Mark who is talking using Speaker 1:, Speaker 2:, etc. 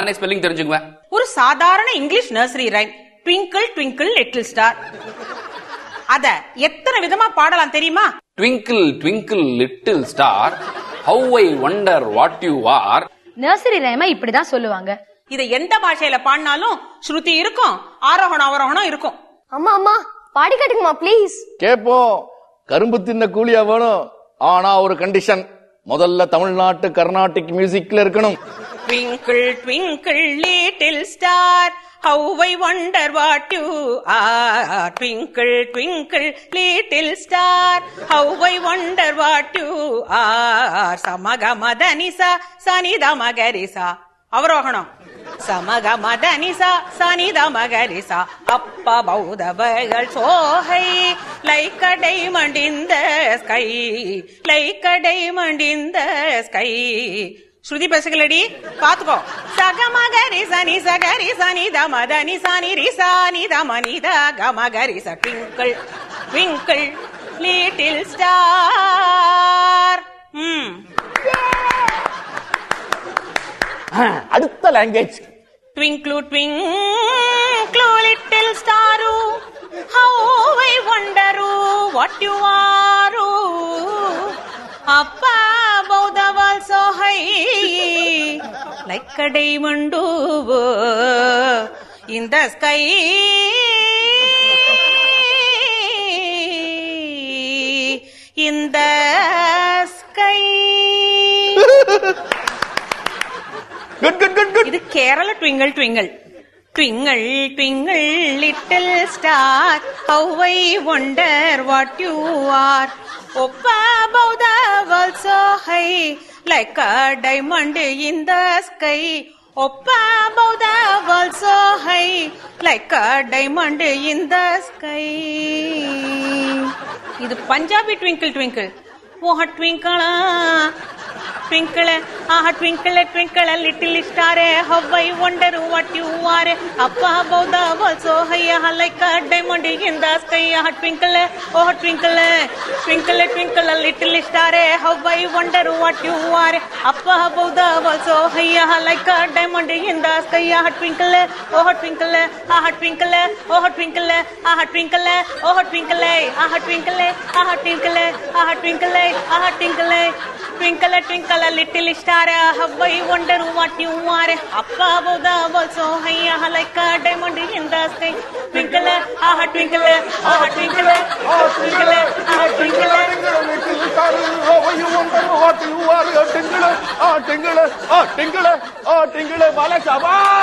Speaker 1: நானே ஸ்பெல்லிங் தெரிஞ்சுக்குவேன்.
Speaker 2: ஒரு சாதாரண English nursery rhyme twinkle twinkle little star. அத எத்தனை விதமா பாடலாம் தெரியுமா?
Speaker 1: Twinkle twinkle little star, how I wonder what you are.
Speaker 3: Nursery ரைமா இப்படிதான் சொல்லுவாங்க.
Speaker 2: இத எந்த பாஷையில பாடினாலும் ஸ்ருதி இருக்கும், ஆரோகணம் அவரோகணம் இருக்கும்.
Speaker 3: அம்மா அம்மா பாடி காட்டுங்கம்மா ப்ளீஸ்.
Speaker 4: கேப்போம். கரும்பு தின்ன கூலியா வேணும். ஆனா ஒரு கண்டிஷன், முதல்ல தமிழ்நாட்டு கர்நாடிக் மியூசிக்ல இருக்கணும்.
Speaker 2: Twinkle twinkle little star, how I wonder what you are. Twinkle twinkle little star, how I wonder what you are. Samaga madanisa sanida magarisa. அவரோகணம். சமக மதனிசா சனித மகரிசா. அப்பா பௌதவர்கள் Sohail like a diamond in the sky, like a diamond in the sky. ஸ்ருதி பேசுகளடி பாத்துக்கோ. சகமகரி சனி சகரி சனி தமதனி சனி ரிசானி தமனித கமகரி ச. Twinkle twinkle little star.
Speaker 4: அடுத்த language.
Speaker 2: Twinkle twinkle little star, how I wonder what you are. Up above the world so high, like a diamond in the sky. In the sky. இது Kerala twinkle twinkle. Twinkle twinkle little star, how I wonder what you are. Up above the world so high, like a diamond in the sky. Up above the world so high, like a diamond in the sky. இது Punjabi twinkle twinkle. ஓஹ ட்விங்கிளா twinkle, twinkle, twinkle, little star, how I wonder what you are. Up above the world so high, like a diamond in the sky. Twinkle, twinkle, twinkle, twinkle, little star, how I wonder what you are. Up above the world so high, like a diamond in the sky. Twinkle, twinkle, twinkle, twinkle, twinkle, twinkle, twinkle, twinkle, twinkle, twinkle, twinkle, little star, how I wonder what you are. Up above the world so high, like a diamond in the sky. Twinkle, twinkle, twinkle, twinkle, twinkle,
Speaker 4: little star, how I wonder what you are. Tingle, tingle, tingle, tingle, bala shabaash.